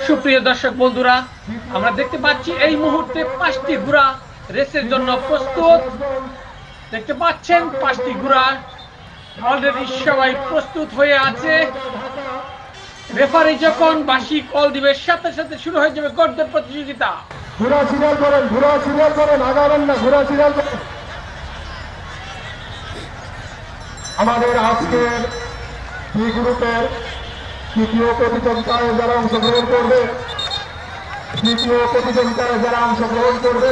সুপ্রিয় দর্শক বন্ধুরা, আমরা দেখতে পাচ্ছি এই মুহূর্তে 5টি ঘোড়া রেসের জন্য প্রস্তুত। দেখতে পাচ্ছেন 5টি ঘোড়া অলরেডি সবাই প্রস্তুত হয়ে আছে। রেফারি যখন বাঁশি কল দিবে সাথে সাথে শুরু হয়ে যাবে গর্দের প্রতিযোগিতা। ঘোড়া সিরিয়াল করেন, আগাবেন না, ঘোড়া সিরিয়াল করেন। আমাদের আজকের বি গ্রুপের তৃতীয় প্রতিযোগিতায় যারা অংশগ্রহণ করবে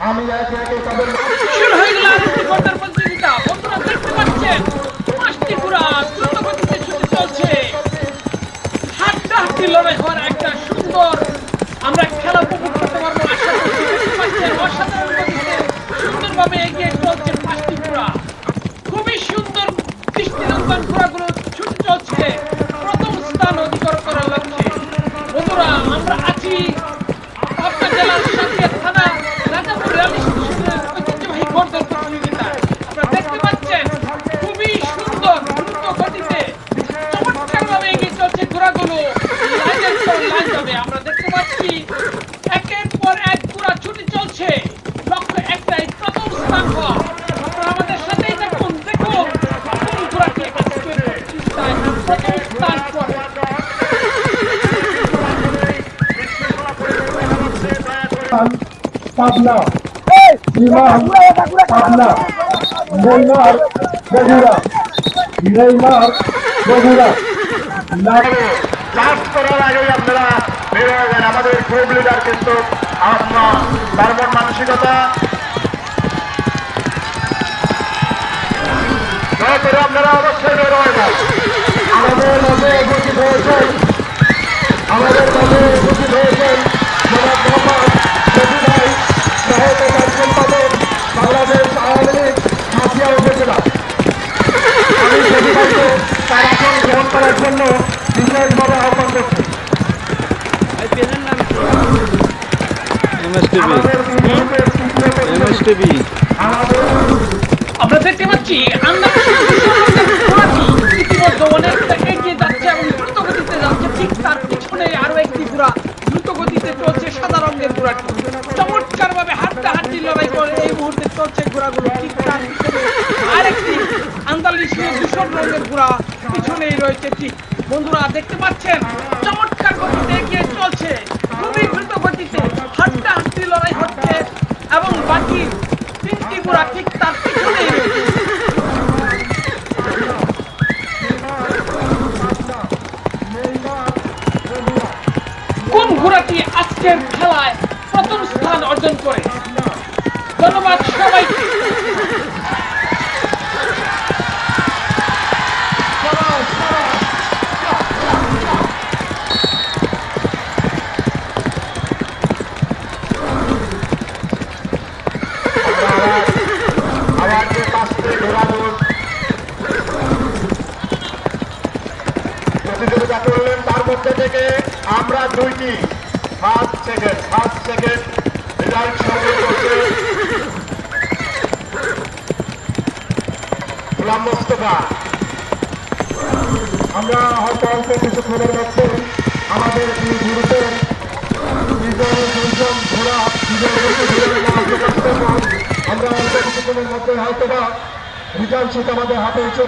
আমি একে একে তাদের শুরু হয়ে গেল আরেকটি গর্দের প্রতিযোগিতা। বন্ধুরা দেখতে পাচ্ছেন 5টি ঘোড়া দ্রুত গতিতে ছুটে চলছে। হাড্ডাহাড্ডি লড়াই হওয়ার একটা সুন্দর আমরা খেলা উপভোগ করতে পারবো আশা করছি। দেখতে পাচ্ছেন অসাধারণ গতিতে সুন্দরভাবে এগিয়ে চলছে 5টি ঘোড়া। খুবই সুন্দর দৃষ্টিনন্দন ঘোড়াগুলো ছুটে চলছে প্রথম স্থান অধিকার করার লক্ষ্যে। বন্ধুরা আমরা আছি পাবনা জেলার সাতক্ষীরা থানা রাজাপুর রেল স্টেশনের ঐতিহ্যবাহী গর্দের প্রতিযোগিতায়। আপনারা দেখতে পাচ্ছেন খুবই সুন্দর দ্রুত গতিতে চমৎকারভাবে এগিয়ে চলছে ঘোড়াগুলো লাইনের পর লাইন যাবে। আমরা দেখতে পাচ্ছি একের পর এক ঘোড়া ছুটে চলছে, লক্ষ্য একটাই প্রথম স্থান হওয়া। আপনারা আমাদের সাথেই দেখুন কোন ঘোড়াটি আজকের প্রতিযোগিতায় প্রথম স্থান করে। পাবনা পাবনা বগুড়া লাস্ট করার আগেই আপনারা বের হয়ে যান। আমাদের গ্রুপ লিডার কিন্তু তার মন মানসিকতা দয়া করে আপনারা অবশ্যই বের হয়ে যান। আমাদের মাঝে উপস্থিত হয়েছেন জনাব মোহাম্মদ রবি ভাই, সহকারী সম্পাদক বাংলাদেশ আওয়ামী লীগ মাতিয়া উপজেলা। আমি রবি ভাইকে তার আসন গ্রহণ করার জন্য বিশেষভাবে আহ্বান করছি। আমরা দেখতে পাচ্ছি ইতিমধ্যে অনেকটা এগিয়ে যাচ্ছে এবং দ্রুত গতিতে যাচ্ছে। ঠিক তার পিছনে আরো একটি ঘোড়া দ্রুত গতিতে চলছে, সাদা রঙের ঘোড়াটি চমৎকার ভাবে হাড্ডাহাড্ডি লড়াই করে এই মুহূর্তে চলছে ঘোড়াগুলো। ঠিক তার পিছনে আরেকটি আন্দালিশীয় ধূসর রঙের ঘোড়া পিছনেই রয়েছে। ঠিক বন্ধুরা দেখতে পাচ্ছেন চমৎকার গতিতে এগিয়ে চলছে, খুবই দ্রুত গতিতে হাড্ডাহাড্ডি লড়াই হচ্ছে এবং বাকি 3টি ঘোড়া ঠিক তার পিছনেই রয়েছে। কোন ঘোড়াটি আজকের খেলায় প্রথম স্থান অর্জন করে? ধন্যবাদ সবাইকে। প্রতিযোগিতা করলেন, তার মধ্যে থেকে আমরা 2টি ফার্স্ট সেকেন্ড রেজাল্ট সংগ্রহ করছে গোলাম মোস্তফা। আমরা হয়তো অল্প কিছুক্ষণের মধ্যে আমাদের গ্রুপের ঘোড়া আমরা অল্প কিছুক্ষণের মধ্যে হয়তো বা রিজাল্ট আমাদের হাতে এসে